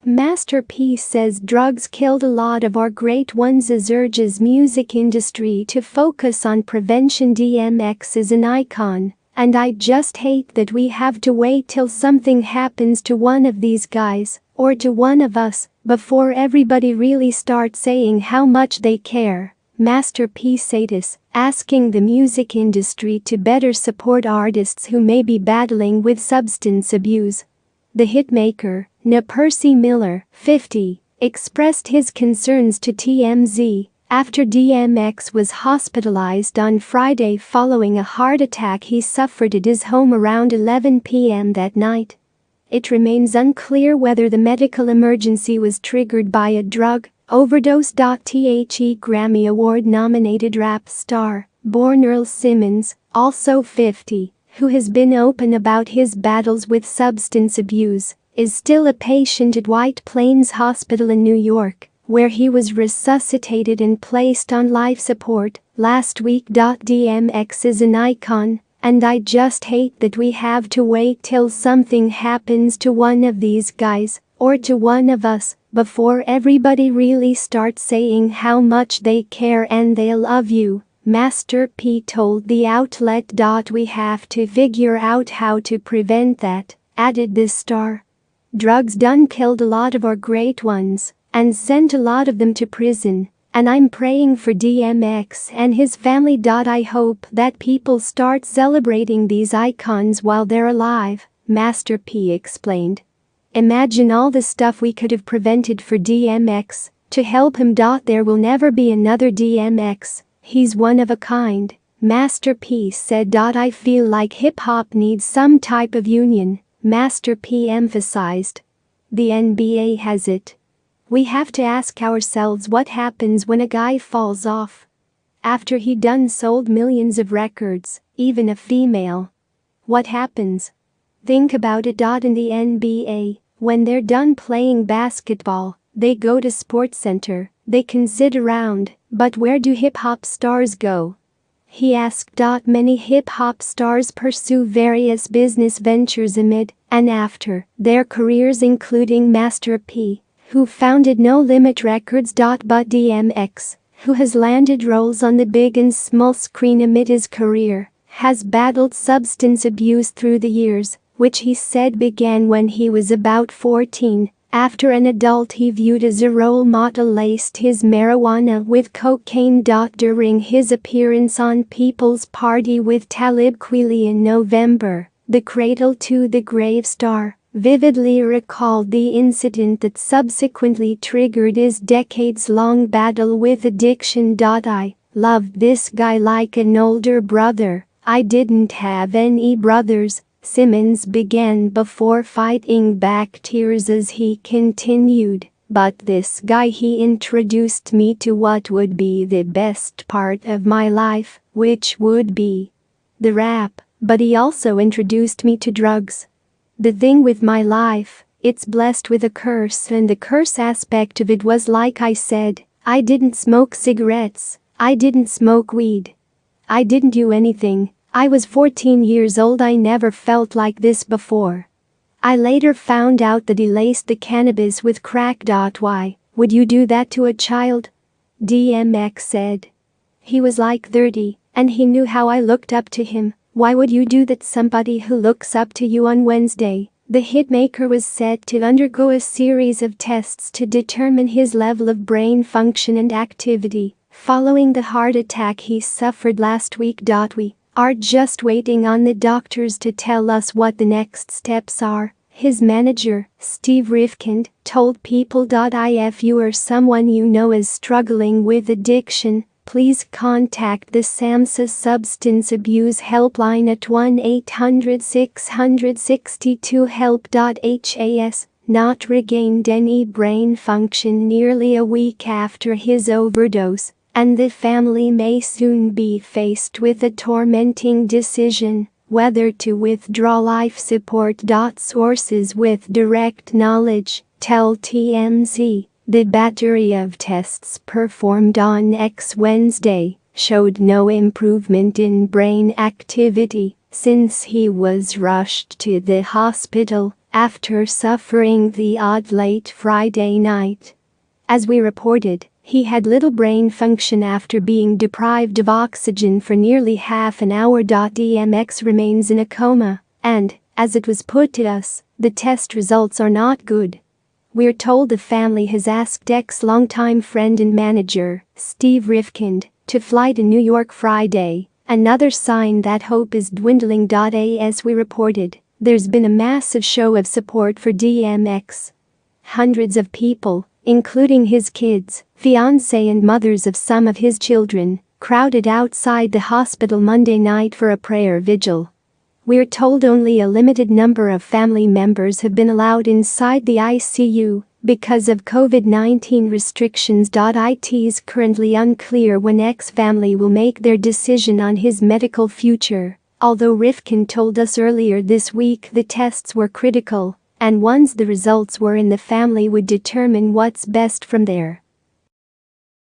Master P says drugs killed a lot of our great ones as urges music industry to focus on prevention. DMX is an icon, and I just hate that we have to wait till something happens to one of these guys, or to one of us, before everybody really starts saying how much they care. Master P said this, asking the music industry to better support artists who may be battling with substance abuse. The hitmaker, Percy Miller, 50, expressed his concerns to TMZ after DMX was hospitalized on Friday following a heart attack he suffered at his home around 11 p.m. that night. It remains unclear whether the medical emergency was triggered by a drug overdose. The Grammy Award-nominated rap star, born Earl Simmons, also 50, who has been open about his battles with substance abuse, is still a patient at White Plains Hospital in New York, where he was resuscitated and placed on life support last week. DMX is an icon, and I just hate that we have to wait till something happens to one of these guys, or to one of us, before everybody really starts saying how much they care and they love you, Master P told the outlet. We have to figure out how to prevent that, added this star. Drugs done killed a lot of our great ones, and sent a lot of them to prison, and I'm praying for DMX and his family. I hope that people start celebrating these icons while they're alive, Master P explained. Imagine all the stuff we could have prevented for DMX, to help him. There will never be another DMX, he's one of a kind, Master P said. I feel like hip-hop needs some type of union, Master P emphasized. The NBA has it. We have to ask ourselves what happens when a guy falls off. After he done sold millions of records, even a female. What happens? Think about it. In the NBA, when they're done playing basketball, they go to SportsCenter, they can sit around, but where do hip-hop stars go? He asked. Many hip-hop stars pursue various business ventures amid and after their careers, including Master P, who founded No Limit Records. But DMX, who has landed roles on the big and small screen amid his career, has battled substance abuse through the years, which he said began when he was about 14, after an adult he viewed as a role model laced his marijuana with cocaine. During his appearance on People's Party with Talib Kweli in November, the Cradle to the Grave star vividly recalled the incident that subsequently triggered his decades-long battle with addiction. I loved this guy like an older brother, I didn't have any brothers, Simmons began before fighting back tears as he continued, but this guy, he introduced me to what would be the best part of my life, which would be the rap, but he also introduced me to drugs. The thing with my life, it's blessed with a curse, and the curse aspect of it was, like I said, I didn't smoke cigarettes, I didn't smoke weed. I didn't do anything. I was 14 years old. I never felt like this before. I later found out that he laced the cannabis with crack. Why would you do that to a child? DMX said. He was like 30, and he knew how I looked up to him. Why would you do that? Somebody who looks up to you. On Wednesday, the hitmaker was set to undergo a series of tests to determine his level of brain function and activity, following the heart attack he suffered last week. We are just waiting on the doctors to tell us what the next steps are, his manager, Steve Rifkind, told People. If you or someone you know is struggling with addiction, please contact the SAMHSA Substance Abuse Helpline at 1-800-662-HELP. Has not regained any brain function nearly a week after his overdose, and the family may soon be faced with a tormenting decision, whether to withdraw life support. Sources with direct knowledge tell TMZ the battery of tests performed on Wednesday showed no improvement in brain activity since he was rushed to the hospital, after suffering the odd late Friday night. As we reported, he had little brain function after being deprived of oxygen for nearly half an hour. DMX remains in a coma, and, as it was put to us, the test results are not good. We're told the family has asked ex-longtime friend and manager, Steve Rifkind, to fly to New York Friday, another sign that hope is dwindling. As we reported, there's been a massive show of support for DMX. Hundreds of people, including his kids, fiancé and mothers of some of his children, crowded outside the hospital Monday night for a prayer vigil. We're told only a limited number of family members have been allowed inside the ICU because of COVID-19 restrictions. It is currently unclear when X-family will make their decision on his medical future, although Rifkin told us earlier this week the tests were critical, and once the results were in, the family would determine what's best from there.